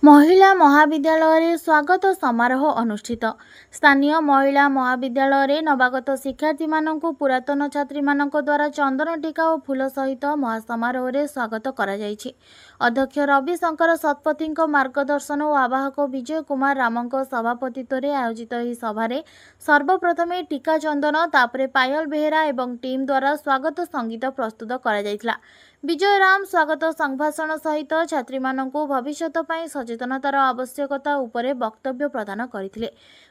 महिला महाविद्यालय स्वागत समारोह अनुष्ठित। स्थानीय महिला महाविद्यालय नवागत शिक्षार्थी मानकु पुरातन छात्री मानक द्वारा चंदन टीका और फूल सहित महासमारोह रे स्वागत करा जायछि। अध्यक्ष रविशंकर शतपथी मार्गदर्शन और आवाहक विजय कुमार रामक सभापतित्व रे आयोजित ଏହି सभारे सर्वप्रथमे टीका चंदन तापरे पायल बेहेरा एवं टीम द्वारा स्वागत संगीत प्रस्तुत करा जायथिला। विजय राम स्वागत संभाषण सहित छात्री मानकु भविष्यत पई सचेतनतार आवश्यकता उपरे वक्तव्य प्रदान करथिले।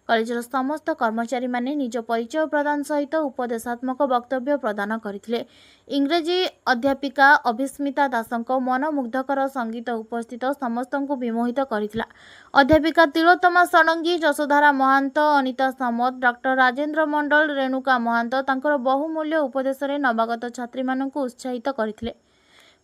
कॉलेजर समस्त कर्मचारी माने निज परिचय प्रदान सहित उपदेशात्मक वक्तव्य प्रदान करथिले। इंग्रेजी अध्यापिका अभिस्मिता दासंक मनमुग्धकर संगीत उपस्थित समस्तंकु विमोहित करथिला। अध्यापिका तिलोत्तमा षडंगी, जशोधारा महांत, अनिता सामत, डॉक्टर राजेंद्र मंडल, रेणुका महांत तांकर बहुमूल्य उपदेश रे नवागत छात्री मानकु उत्साहित करथिले।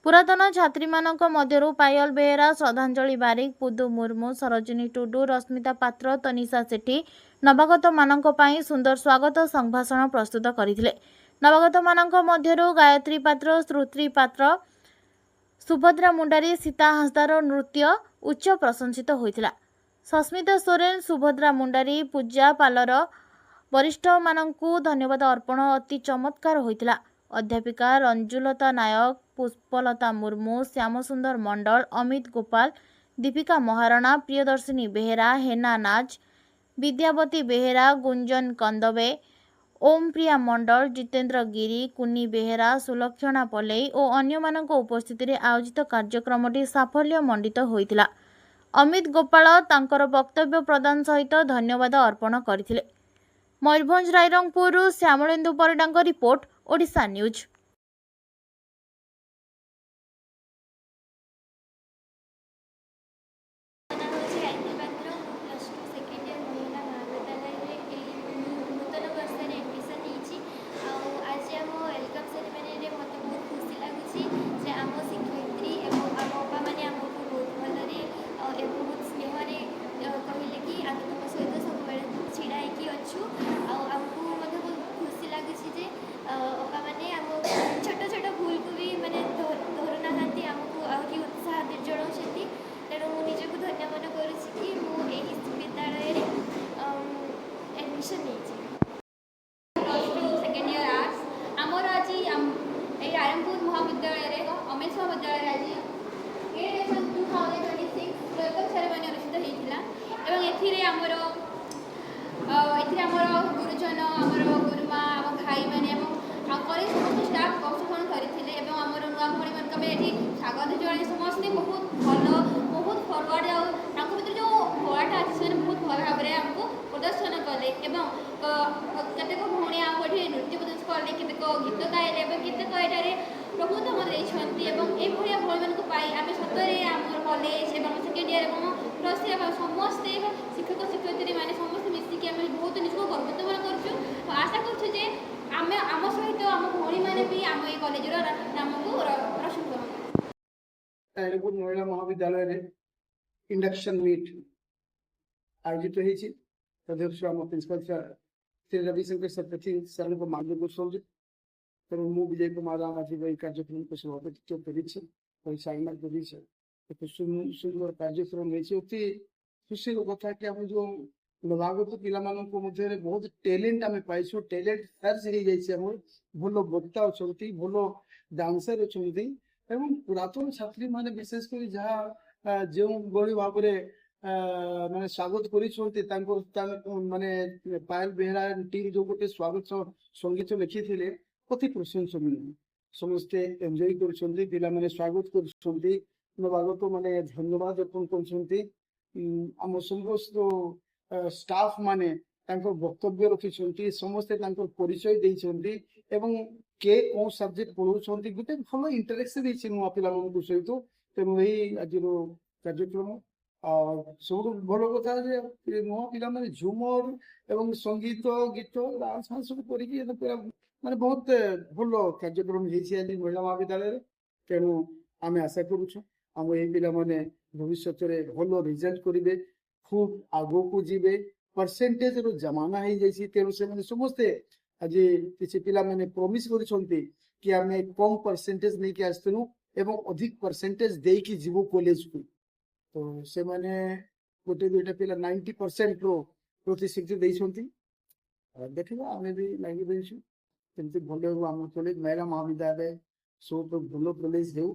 पुरातन छात्री मानक मध्यरु पायल बेहेरा, श्रद्धांजलि बारिक, पुदु मुर्मू, सरोजिनी टुडू, रश्मिता पात्र, तनिषा सेठी नवागत मानक पई सुंदर स्वागत संभाषण प्रस्तुत करथिले। नवागत मानक मध्यरु गायत्री पात्र, श्रुति पात्र, सुभद्रा मुंडारी, सीता हांसदार नृत्य उच्च प्रशंसित होइथिला। सस्मिता सोरेन, सुभद्रा मुंडारी, पूजा पालर वरिष्ठ मानकु धन्यवाद अर्पण अति चमत्कार होइथिला। अध्यापिका रंजुलता नायक, पुष्पलता मुर्मू, श्यामसुंदर मंडल, अमित गोपाल, दीपिका महाराणा, प्रियदर्शिनी बेहेरा, हेना नाज, विद्यावती बेहेरा, गुंजन कंदवे, ओम प्रिया मंडल, जितेंद्र गिरी, कुनी बेहेरा, सुलक्षणा पलई और अन्य मानक उपस्थिति रे आयोजित कार्यक्रमटी साफल्य मंडित होइथिला। अमित गोपाल तांकर वक्तव्य प्रदान सहित धन्यवाद अर्पण करथिले। मयूरभंज रायरंगपुर श्यामलेन्दु परिडांग रिपोर्ट, ओडिशा न्यूज। रायरंगपुर महाविद्यालय अमेश महाविद्यालय आज 2026 वेलकम सेरेमनी अनुष्ठित होता है। गुरुजन आमर गुरुमा आम भाई मैंने कॉलेज समस्त स्टाफ अंशग्रहण करते नुआ भाई मान ये स्वागत जन समस्ते बहुत भल बहुत फरवर्ड आर जो कलाटा अच्छे से बहुत भल भाव में आमको प्रदर्शन कले केतेक भौणी आगे नृत्य प्रदर्शन कले केतेक गीत गाइले केतेक ये प्रभुत्व देते ये भाई मानी आम सतरे आम कॉलेज सेकेंड ईयर प्लस समस्ते शिक्षक शिक्षयित्री मैंने समस्त मिसिकी आम बहुत निजक गर्वित कर आशा करें आम सहित आम भाई मैंने भी आम ये कॉलेजर नाम को रोशन कर। महिला महाविद्यालय इंडक्शन मीट आयोजित होती अध्यक्ष आम प्रिंसिपल श्री रविशंकर शतपथी सर को मार्गदर्शन तेणु मु विजय कुमार राम आज कार्यक्रम को सभापतित्व कर सुंदर कार्यक्रम अति खुशी कथा कि आम जो नवागत पिला मध्य बहुत टैलेंट आम पाइछो टैलेंट सर्च हो भल वक्ता अच्छा भल डांसर अच्छा पुरातन छात्री माने विशेष कर जहाँ जो गहरी भाव माने स्वागत माने पायल बेहेरा टीम जो गोटे स्वागत संगीत लिखी थे अति प्रशंसनीय समस्ते एंजॉय कर स्वागत कर नवागत माने धन्यवाद अर्पण कर समस्त स्टाफ माने वक्तव्य रखी समस्ते परिचय देते के कौन सब्जेक्ट पढ़ाऊँ गोटे भल इंटरेक्शन नुआ पिला सहित तेणु यही आज कार्यक्रम सब भल कथा नुआ पिला झूमर एवं संगीत गीत डांस फांस सब कर माने बहुत भल कार्यक्रम आज महिला महाविद्यालय तेणु आम आशा करुँ आम ये पिला माने भविष्य में भल रिजल्ट करेंगे खूब आगो को जीवे परसेंटेज रो जमाना हो जाइए तेणु से समस्ते आज किसी पिला माने प्रॉमिस कि आम कम परसेंटेज नहीं कि आसलु एवं अधिक परसेंटेज देकी जीवु कॉलेज को तो से माने गोटे दुईटा पिला 90% रो प्रतिश्रुति देइछंती देखिबा आमे भी लागि देइछु केमती भले हो हम कॉलेज महिला महाविद्यालय सब भलो कॉलेज हेउ